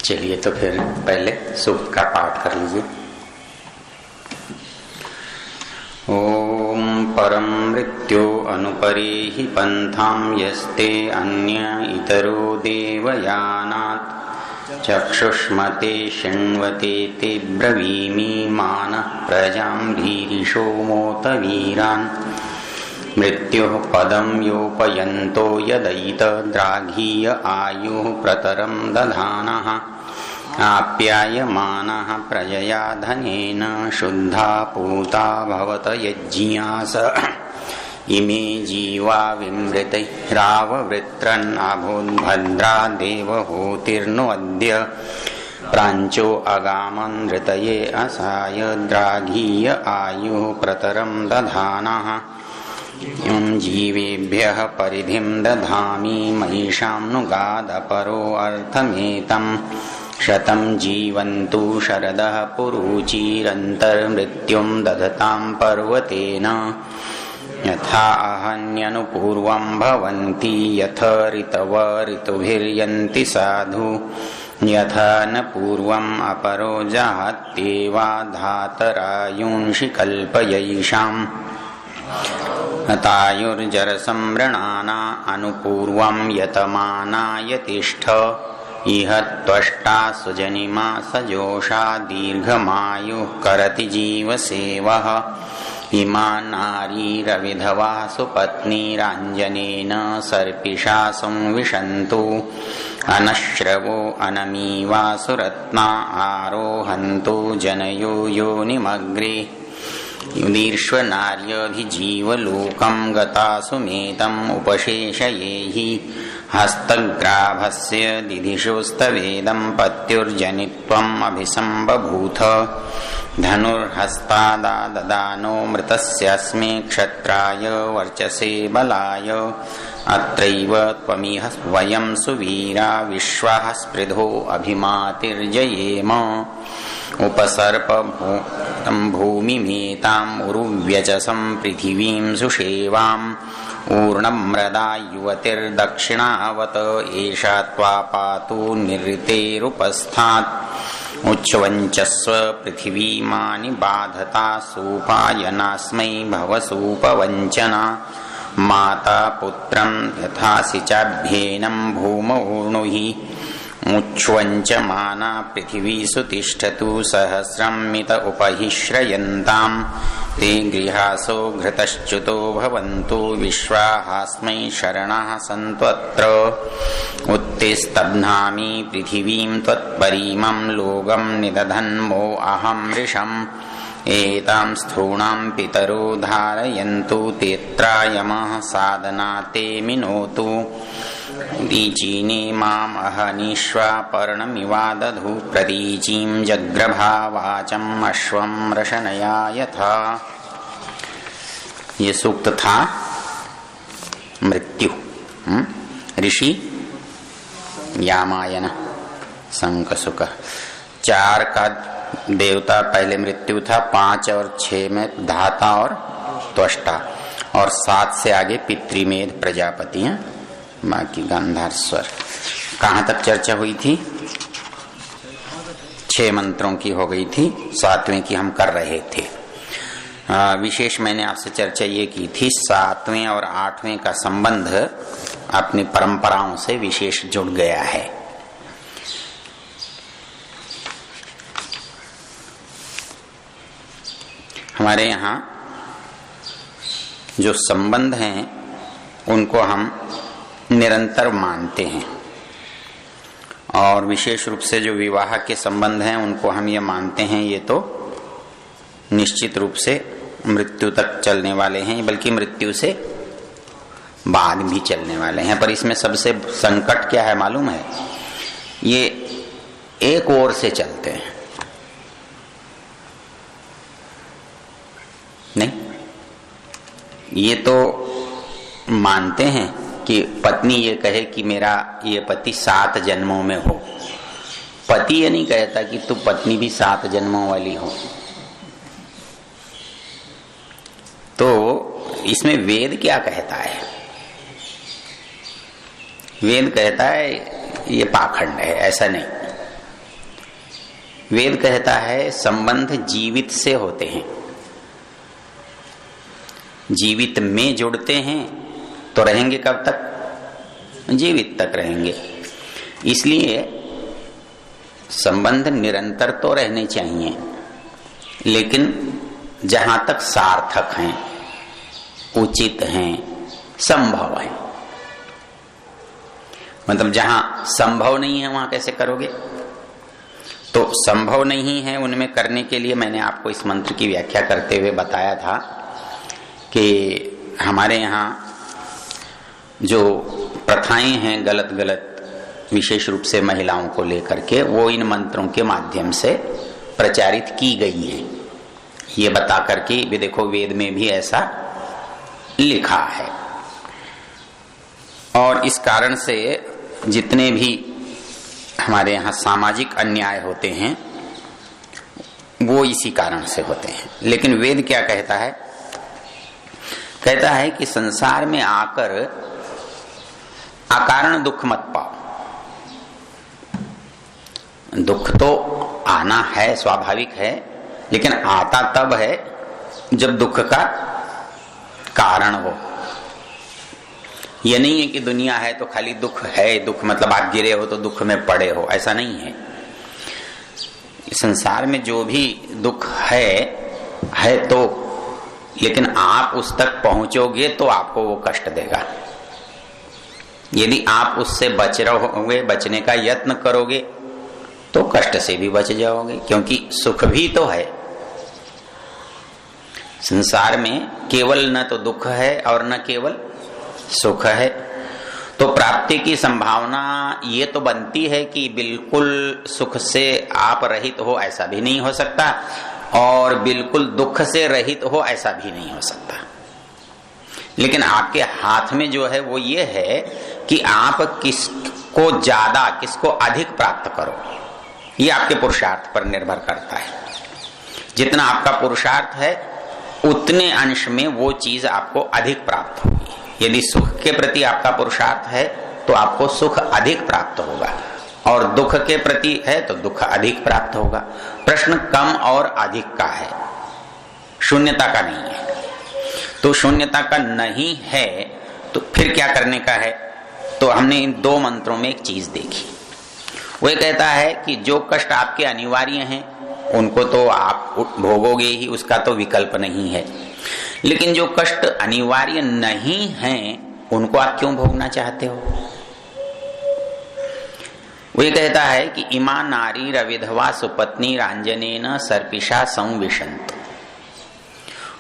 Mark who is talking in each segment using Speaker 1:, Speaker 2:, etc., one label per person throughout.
Speaker 1: चलिए तो फिर पहले सूक्त का पाठ कर लीजिए। ओम परम मृत्यो अनुपरेहि पंथां यस्ते अन्य इतरो देवयानात् चक्षुष्मते शृण्वते ते ब्रवीमि मानः प्रजां भीरिषो मोत वीरान् मृत्युः पदं योपयन्तो यदैत द्राघीय आयुः प्रतरं दधानः आप्यायमानः प्रजया धनेन शुद्धा पूता भवत यज्ञास इमे जीवा विमृतैराववृत्रन्नाभूद्भद्रा देवहूतिर्नो अद्य प्राञ्चो अगामन् ऋतये असाय द्राघीय आयुः प्रतरं दधानः इं जीवेभ्यः परिधिं दधामि महिषां नुगादपरो अर्थमेतं शतं जीवन्तु शरदः पुरुचिरन्तर्मृत्युं दधतां पर्वतेन यथा अहन्यनुपूर्वं भवन्ति यथ ऋतव ऋतुभिर्यन्ति साधु यथा न पूर्वम् अपरो जात्येवा धातरायुंषि कल्पयैषाम् तायुर्जरसंवृणाना अनुपूर्वं यतमानाय तिष्ठ इह त्वष्टा सुजनिमा सजोषा दीर्घमायुः करति जीवसेवः इमा नारीरविधवा सुपत्नीराञ्जनेन सर्पिषा संविशन्तु अनश्रवो अनमीवा सुरत्ना आरोहन्तु जनयो योनिमग्रे युदीर्ष्वनार्यभिजीवलोकं गतासुमेतम् उपशेषयेहि हस्तग्राभस्य दिधिषोस्तवेदं पत्युर्जनित्वम् अभिसम्बभूथ धनुर्हस्तादाददानो मृतस्यास्मे क्षत्राय वर्चसे बलाय अत्रैव त्वमिह वयं सुवीरा विश्वाः स्पृधो अभिमातिर्जयेम उपसर्प भूमिमेताम् उरुव्यचसं पृथिवीं सुषेवाम् ऊर्णमृदा युवतिर्दक्षिणावत एषा त्वा पातु निरृतेरुपस्थात् उच्छ्वञ्चस्व पृथिवीमानि बाधता सूपायनास्मै भवसूपवञ्चना माता पुत्रं यथासि चाभ्येनं भूमौ ऊर्णुहि मुच्छ्वञ्चमाना पृथिवीषु तिष्ठतु सहस्रं मित उपहिश्रयन्ताम् ते गृहासो घृतश्च्युतो भवन्तु विश्वाहास्मै शरणाः सन्त्वत्र उत्तिस्तब्धामि पृथिवीं त्वत्परीमं लोकं निदधन्मो अहं मृषम् एतां स्थूणां पितरो धारयन्तु तेऽत्रायमः सादना ते मिनोतु दीचीने माम् अहनीष्वा पर्णमिवादधु प्रतीचीं जग्रभा वाचम् अश्वं रशनया यथा। ये सूक्त था मृत्यु। ऋषि यामायन संकसुक। 4 का देवता पहले मृत्यु था, 5 और 6 में धाता और त्वष्टा, और 7 से आगे पितृमेध प्रजापति हैं, बाकी गांधार स्वर। कहाँ तक चर्चा हुई थी? 6 मंत्रों की हो गई थी, 7वें की हम कर रहे थे। विशेष मैंने आपसे चर्चा ये की थी 7वें और 8वें का संबंध अपनी परंपराओं से विशेष जुड़ गया है। हमारे यहाँ जो संबंध हैं उनको हम निरंतर मानते हैं, और विशेष रूप से जो विवाह के संबंध हैं उनको हम ये मानते हैं ये तो निश्चित रूप से मृत्यु तक चलने वाले हैं, बल्कि मृत्यु से बाद भी चलने वाले हैं। पर इसमें सबसे संकट क्या है मालूम है? ये एक ओर से चलते हैं, नहीं, ये तो मानते हैं कि पत्नी ये कहे कि मेरा ये पति 7 जन्मों में हो। पति ये नहीं कहता कि तू पत्नी भी 7 जन्मों वाली हो। तो इसमें वेद क्या कहता है? वेद कहता है ये पाखंड है, ऐसा नहीं। वेद कहता है संबंध जीवित से होते हैं, जीवित में जुड़ते हैं तो रहेंगे कब तक? जीवित तक रहेंगे। इसलिए संबंध निरंतर तो रहने चाहिए, लेकिन जहां तक सार्थक हैं, उचित हैं, संभव है। मतलब जहां संभव नहीं है वहां कैसे करोगे? तो संभव नहीं है उनमें करने के लिए मैंने आपको इस मंत्र की व्याख्या करते हुए बताया था कि हमारे यहाँ जो प्रथाएं हैं गलत गलत, विशेष रूप से महिलाओं को लेकर के, वो इन मंत्रों के माध्यम से प्रचारित की गई हैं। ये बता करके भी देखो वेद में भी ऐसा लिखा है। और इस कारण से जितने भी हमारे यहाँ सामाजिक अन्याय होते हैं वो इसी कारण से होते हैं। लेकिन वेद क्या कहता है? कहता है कि संसार में आकर अकारण दुख मत पाओ। दुख तो आना है, स्वाभाविक है, लेकिन आता तब है जब दुख का कारण हो। यह नहीं है कि दुनिया है तो खाली दुख है, दुख मतलब आप गिरे हो तो दुख में पड़े हो, ऐसा नहीं है। संसार में जो भी दुख है तो, लेकिन आप उस तक पहुंचोगे तो आपको वो कष्ट देगा। यदि आप उससे बच रहोगे, बचने का यत्न करोगे तो कष्ट से भी बच जाओगे, क्योंकि सुख भी तो है। संसार में केवल न तो दुख है और न केवल सुख है। तो प्राप्ति की संभावना ये तो बनती है कि बिल्कुल सुख से आप रहित हो, ऐसा भी नहीं हो सकता, और बिल्कुल दुख से रहित हो, ऐसा भी नहीं हो सकता। लेकिन आपके हाथ में जो है वो ये है कि आप किसको ज्यादा, किसको अधिक प्राप्त करो। ये आपके पुरुषार्थ पर निर्भर करता है। जितना आपका पुरुषार्थ है उतने अंश में वो चीज आपको अधिक प्राप्त होगी। यदि सुख के प्रति आपका पुरुषार्थ है तो आपको सुख अधिक प्राप्त होगा, और दुख के प्रति है तो दुख अधिक प्राप्त होगा। प्रश्न कम और अधिक का है, शून्यता का नहीं है। तो शून्यता का नहीं है तो फिर क्या करने का है? तो हमने इन दो मंत्रों में एक चीज देखी। वो कहता है कि जो कष्ट आपके अनिवार्य हैं उनको तो आप भोगोगे ही, उसका तो विकल्प नहीं है। लेकिन जो कष्ट अनिवार्य नहीं हैं उनको आप क्यों भोगना चाहते हो? वो ये कहता है कि इमा नारी रविधवा सुपत्नी रांजनेन सर्पिषा संविशंत।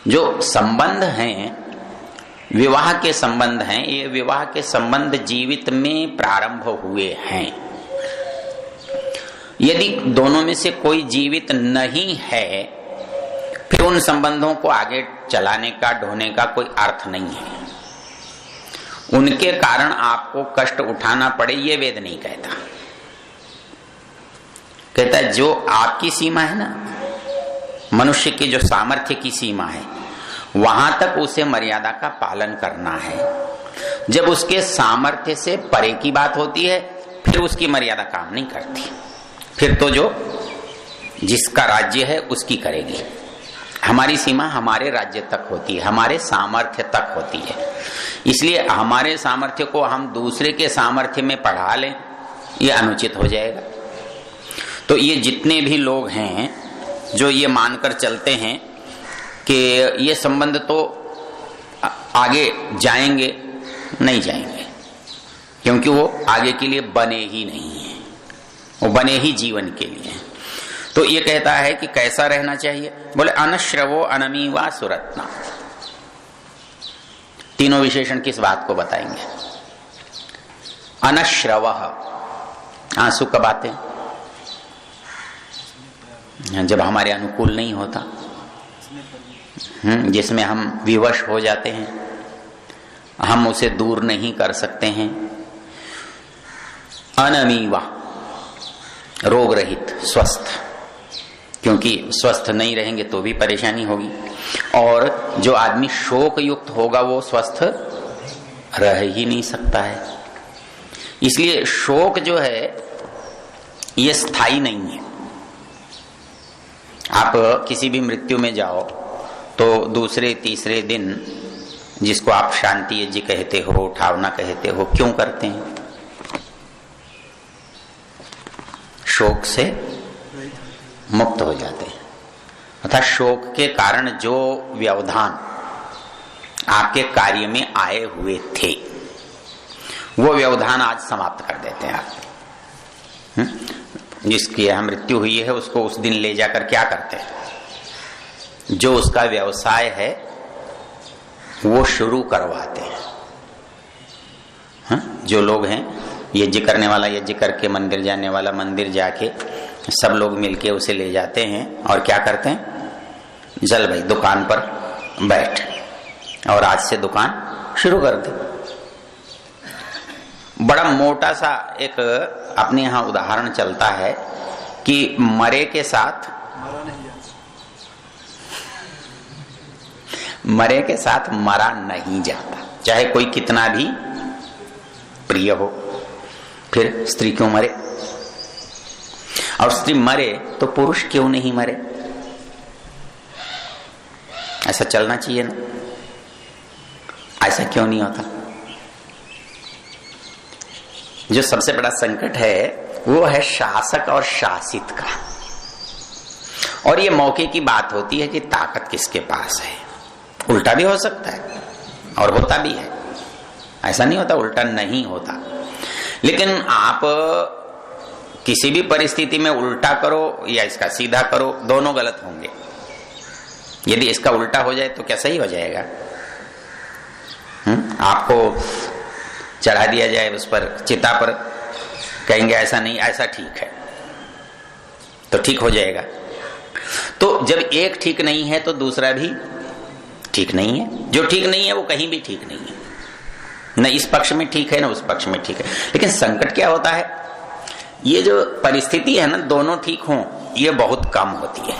Speaker 1: जो संबंध हैं, विवाह के संबंध हैं, ये विवाह के संबंध जीवित में प्रारंभ हुए हैं। यदि दोनों में से कोई जीवित नहीं है फिर उन संबंधों को आगे चलाने का, ढोने का कोई अर्थ नहीं है। उनके कारण आपको कष्ट उठाना पड़े ये वेद नहीं कहता। कहता है जो आपकी सीमा है ना, मनुष्य की जो सामर्थ्य की सीमा है, वहां तक उसे मर्यादा का पालन करना है। जब उसके सामर्थ्य से परे की बात होती है फिर उसकी मर्यादा काम नहीं करती। फिर तो जो जिसका राज्य है उसकी करेगी। हमारी सीमा हमारे राज्य तक होती है, हमारे सामर्थ्य तक होती है। इसलिए हमारे सामर्थ्य को हम दूसरे के सामर्थ्य में बढ़ा लें, ये अनुचित हो जाएगा। तो ये जितने भी लोग हैं जो ये मानकर चलते हैं कि ये संबंध तो आगे जाएंगे, नहीं जाएंगे, क्योंकि वो आगे के लिए बने ही नहीं है, वो बने ही जीवन के लिए। तो ये कहता है कि कैसा रहना चाहिए? बोले अनश्रवो अनमीवा सुरत्ना। तीनों विशेषण किस बात को बताएंगे? अनश्रवः, आंसू कब आते? जब हमारे अनुकूल नहीं होता, जिसमें हम विवश हो जाते हैं, हम उसे दूर नहीं कर सकते हैं। अनमीवा, रोग रहित, स्वस्थ, क्योंकि स्वस्थ नहीं रहेंगे तो भी परेशानी होगी। और जो आदमी शोक युक्त होगा वो स्वस्थ रह ही नहीं सकता है। इसलिए शोक जो है ये स्थायी नहीं है। आप किसी भी मृत्यु में जाओ तो दूसरे तीसरे दिन जिसको आप शांति यज्ञ कहते हो, उठावना कहते हो, क्यों करते हैं? शोक से मुक्त हो जाते हैं। अर्थात शोक के कारण जो व्यवधान आपके कार्य में आए हुए थे वो व्यवधान आज समाप्त कर देते हैं आप। जिसकी यहाँ मृत्यु हुई है उसको उस दिन ले जाकर क्या करते हैं? जो उसका व्यवसाय है वो शुरू करवाते हैं। जो लोग हैं, यज्ञ करने वाला यज्ञ करके, मंदिर जाने वाला मंदिर जाके, सब लोग मिलके उसे ले जाते हैं और क्या करते हैं? चल भाई दुकान पर बैठ और आज से दुकान शुरू कर दे। बड़ा मोटा सा एक अपने यहाँ उदाहरण चलता है कि मरे के साथ मरा नहीं जाता, चाहे कोई कितना भी प्रिय हो। फिर स्त्री क्यों मरे? और स्त्री मरे तो पुरुष क्यों नहीं मरे? ऐसा चलना चाहिए ना, ऐसा क्यों नहीं होता? जो सबसे बड़ा संकट है वो है शासक और शासित का। और ये मौके की बात होती है कि ताकत किसके पास है। उल्टा भी हो सकता है और होता भी है, ऐसा नहीं होता उल्टा नहीं होता। लेकिन आप किसी भी परिस्थिति में उल्टा करो या इसका सीधा करो, दोनों गलत होंगे। यदि इसका उल्टा हो जाए तो क्या सही हो जाएगा? आपको चढ़ा दिया जाए उस पर चिता पर, कहेंगे ऐसा नहीं, ऐसा ठीक है, तो ठीक हो जाएगा। तो जब एक ठीक नहीं है तो दूसरा भी ठीक नहीं है। जो ठीक नहीं है वो कहीं भी ठीक नहीं है, न इस पक्ष में ठीक है न उस पक्ष में ठीक है। लेकिन संकट क्या होता है, ये जो परिस्थिति है ना, दोनों ठीक हों ये बहुत कम होती है,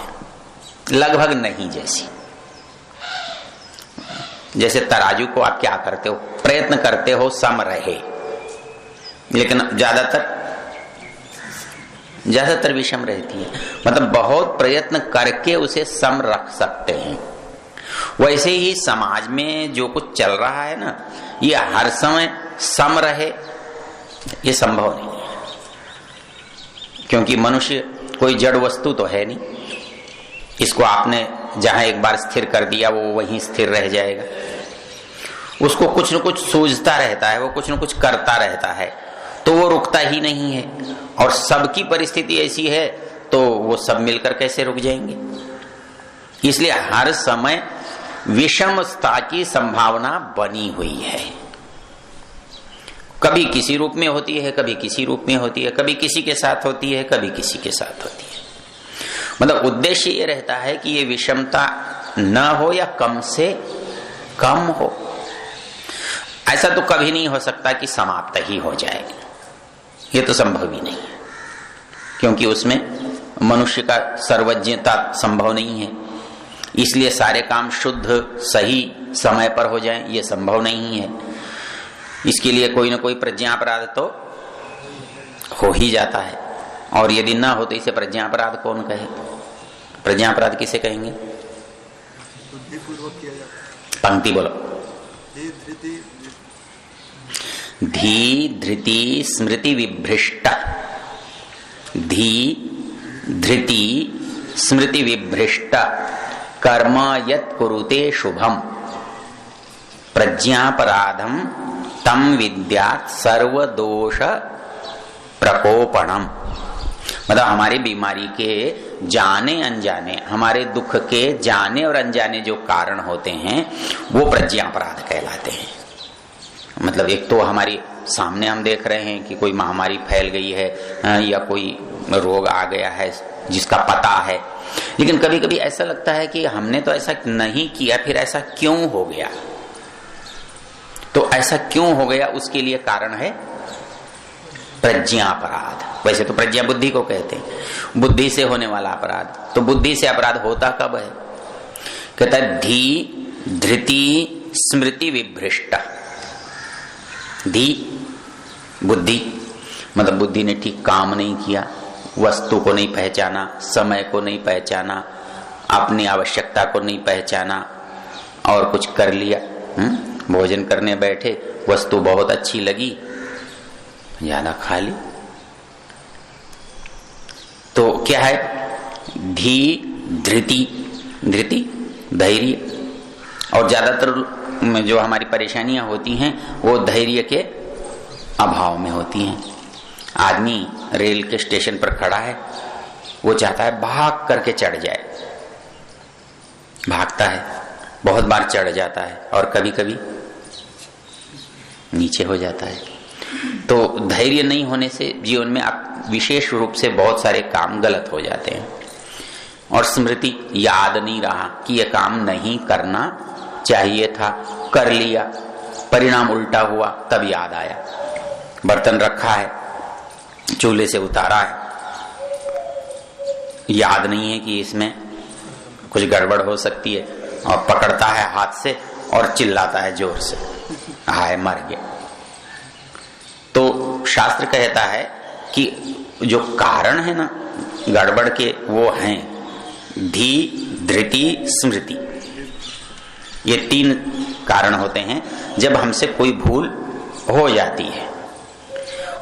Speaker 1: लगभग नहीं जैसी। जैसे तराजू को आप क्या करते हो? प्रयत्न करते हो सम रहे, लेकिन ज्यादातर विषम रहती है। मतलब बहुत प्रयत्न करके उसे सम रख सकते हैं। वैसे ही समाज में जो कुछ चल रहा है ना, ये हर समय सम रहे ये संभव नहीं है, क्योंकि मनुष्य कोई जड़ वस्तु तो है नहीं। इसको आपने जहां एक बार स्थिर कर दिया वो वहीं स्थिर रह जाएगा। उसको कुछ न कुछ सूझता रहता है, वो कुछ न कुछ करता रहता है, तो वो रुकता ही नहीं है। और सबकी परिस्थिति ऐसी है तो वो सब मिलकर कैसे रुक जाएंगे? इसलिए हर समय विषमता की संभावना बनी हुई है। कभी किसी रूप में होती है, कभी किसी रूप में होती है, कभी किसी के साथ होती है, कभी किसी के साथ होती है। मतलब उद्देश्य ये रहता है कि ये विषमता न हो या कम से कम हो। ऐसा तो कभी नहीं हो सकता कि समाप्त ही हो जाए, ये तो संभव ही नहीं है, क्योंकि उसमें मनुष्य का सर्वज्ञता संभव नहीं है। इसलिए सारे काम शुद्ध सही समय पर हो जाएं ये संभव नहीं है। इसके लिए कोई ना कोई प्रज्ञापराध तो हो ही जाता है, और यदि ना हो तो इसे प्रज्ञापराध कौन कहे? प्रज्ञापराध किसे कहेंगे? पंक्ति बोलो। धी धृति स्मृति विभ्रष्ट, धी धृति स्मृति विभ्रष्ट कर्म यत् कुरुते शुभम प्रज्ञापराधम तम विद्यात् सर्वदोष प्रकोपणम। मतलब हमारी बीमारी के जाने अनजाने, हमारे दुख के जाने और अनजाने जो कारण होते हैं वो प्रज्ञापराध कहलाते हैं। मतलब एक तो हमारी सामने हम देख रहे हैं कि कोई महामारी फैल गई है या कोई रोग आ गया है जिसका पता है, लेकिन कभी कभी ऐसा लगता है कि हमने तो ऐसा नहीं किया, फिर ऐसा क्यों हो गया? तो ऐसा क्यों हो गया उसके लिए कारण है प्रज्ञापराध। वैसे तो प्रज्ञा बुद्धि को कहते हैं, बुद्धि से होने वाला अपराध। तो बुद्धि से अपराध होता कब है? कहता है धी धृति स्मृति विभ्रष्ट। धी बुद्धि, मतलब बुद्धि ने ठीक काम नहीं किया, वस्तु को नहीं पहचाना, समय को नहीं पहचाना, अपनी आवश्यकता को नहीं पहचाना और कुछ कर लिया। भोजन करने बैठे, वस्तु बहुत अच्छी लगी, ज्यादा खा ली। तो क्या है? धृति धैर्य। और ज्यादातर में जो हमारी परेशानियां होती हैं वो धैर्य के अभाव में होती हैं। आदमी रेल के स्टेशन पर खड़ा है, वो चाहता है भाग करके चढ़ जाए, भागता है, बहुत बार चढ़ जाता है और कभी कभी नीचे हो जाता है। तो धैर्य नहीं होने से जीवन में आप विशेष रूप से बहुत सारे काम गलत हो जाते हैं। और स्मृति, याद नहीं रहा कि यह काम नहीं करना चाहिए था, कर लिया, परिणाम उल्टा हुआ, तब याद आया। बर्तन रखा है, चूल्हे से उतारा है, याद नहीं है कि इसमें कुछ गड़बड़ हो सकती है, और पकड़ता है हाथ से और चिल्लाता है जोर से, हाय मर गया। तो शास्त्र कहता है कि जो कारण है ना गड़बड़ के, वो हैं धृति स्मृति। ये 3 कारण होते हैं जब हमसे कोई भूल हो जाती है।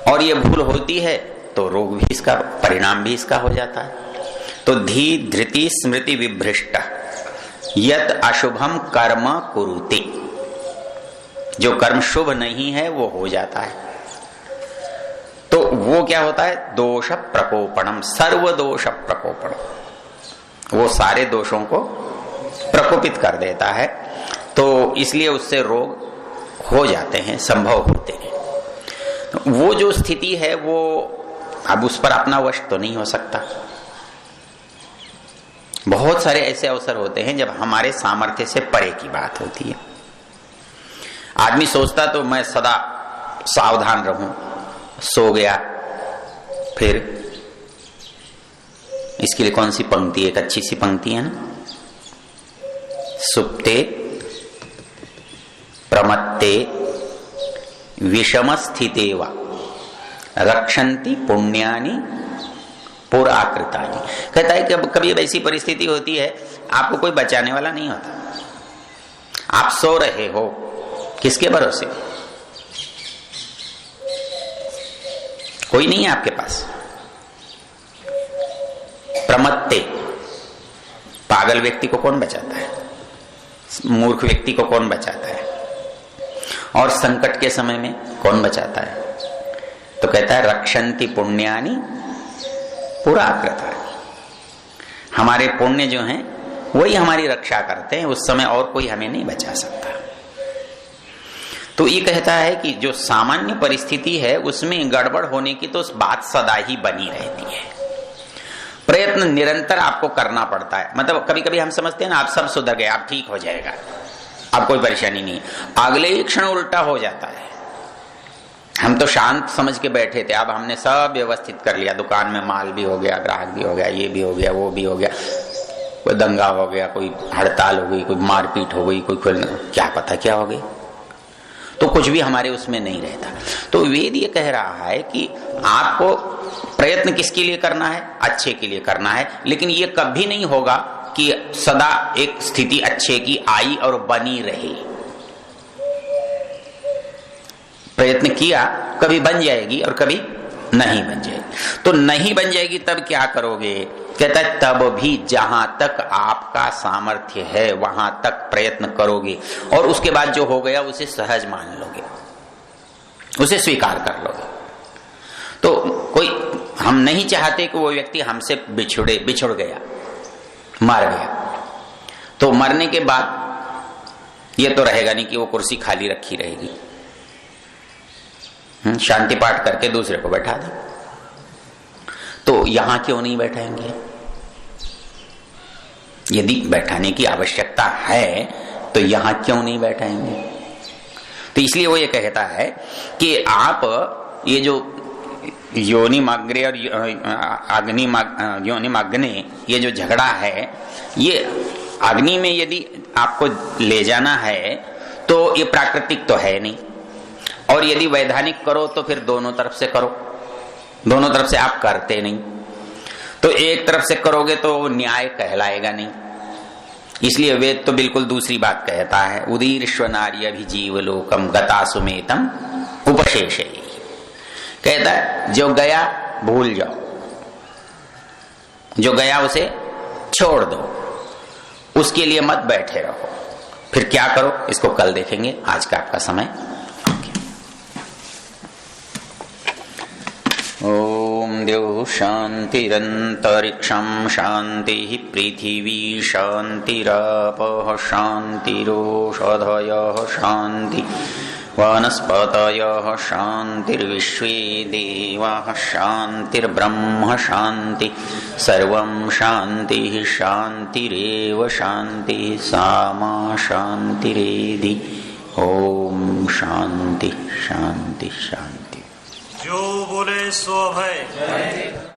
Speaker 1: और ये भूल होती है तो रोग भी इसका, परिणाम भी इसका हो जाता है। तो धृति स्मृति विभ्रष्ट यत् अशुभम कर्म कुरुते, जो कर्म शुभ नहीं है वो हो जाता है। तो वो क्या होता है? दोष प्रकोपणम, सर्व दोष प्रकोपणम, वो सारे दोषों को प्रकोपित कर देता है। तो इसलिए उससे रोग हो जाते हैं, संभव होते हैं। तो वो जो स्थिति है वो अब उस पर अपना वश तो नहीं हो सकता। बहुत सारे ऐसे अवसर होते हैं जब हमारे सामर्थ्य से परे की बात होती है। आदमी सोचता तो मैं सदा सावधान रहूं, सो गया, फिर इसके लिए कौन सी पंक्ति, एक अच्छी सी पंक्ति है ना, सुप्ते प्रमत्ते विषम स्थिते वा रक्षन्ति पुण्यानि पुराकृतानि। कहता है कि कभी ऐसी परिस्थिति होती है आपको कोई बचाने वाला नहीं होता, आप सो रहे हो, किसके भरोसे? कोई नहीं है आपके पास। प्रमत्ते, पागल व्यक्ति को कौन बचाता है? मूर्ख व्यक्ति को कौन बचाता है? और संकट के समय में कौन बचाता है? तो कहता है रक्षन्ति पुण्यानि पुराकृतानि, हमारे पुण्य जो हैं वही हमारी रक्षा करते हैं, उस समय और कोई हमें नहीं बचा सकता। तो ये कहता है कि जो सामान्य परिस्थिति है उसमें गड़बड़ होने की तो बात सदा ही बनी रहती है। प्रयत्न निरंतर आपको करना पड़ता है। मतलब कभी कभी हम समझते हैं ना आप सब सुधर गए, आप ठीक हो जाएगा, अब कोई परेशानी नहीं, अगले ही क्षण उल्टा हो जाता है। हम तो शांत समझ के बैठे थे, अब हमने सब व्यवस्थित कर लिया, दुकान में माल भी हो गया, ग्राहक भी हो गया, ये भी हो गया, वो भी हो गया, कोई दंगा हो गया, कोई हड़ताल हो गई, कोई मारपीट हो गई, कोई क्या पता क्या हो गई, तो कुछ भी हमारे उसमें नहीं रहता। तो वेद ये कह रहा है कि आपको प्रयत्न किसके लिए करना है? अच्छे के लिए करना है। लेकिन ये कभी नहीं होगा कि सदा एक स्थिति अच्छे की आई और बनी रहे। प्रयत्न किया, कभी बन जाएगी और कभी नहीं बन जाएगी। तो नहीं बन जाएगी तब क्या करोगे? कहता है तब भी जहां तक आपका सामर्थ्य है वहां तक प्रयत्न करोगे, और उसके बाद जो हो गया उसे सहज मान लोगे, उसे स्वीकार कर लोगे। तो कोई, हम नहीं चाहते कि वो व्यक्ति हमसे बिछुड़ गया, मर गया, तो मरने के बाद ये तो रहेगा नहीं कि वो कुर्सी खाली रखी रहेगी, शांति पाठ करके दूसरे को बैठा दे। तो यहां क्यों नहीं बैठाएंगे? यदि बैठाने की आवश्यकता है तो यहां क्यों नहीं बैठाएंगे? तो इसलिए वो ये कहता है कि आप ये जो योनिमाग्रे और योनिमाग्ने ये जो झगड़ा है, ये अग्नि में यदि आपको ले जाना है तो ये प्राकृतिक तो है नहीं, और यदि वैधानिक करो तो फिर दोनों तरफ से करो, दोनों तरफ से आप करते नहीं। तो एक तरफ से करोगे तो न्याय कहलाएगा नहीं, इसलिए वेद तो बिल्कुल दूसरी बात कहता है। उदीर्ष्व नार्य भी जीवलोकम गता सुमेतम उपशेष, कहता है जो गया भूल जाओ, जो गया उसे छोड़ दो, उसके लिए मत बैठे रहो। फिर क्या करो इसको कल देखेंगे, आज का आपका समय। ओम द्यौः शान्तिरन्तरिक्षं शान्तिः पृथिवी शान्तिरापः शान्तिरोषधयः शान्ति वनस्पतयः शान्तिर्विश्वे देवाः शान्तिर्ब्रह्म शान्ति सर्वं शान्तिः शान्तिरेव शान्तिः सामा शान्तिरेधि। ओम शान्ति शान्ति शान्ति।
Speaker 2: जो बोले सो भय।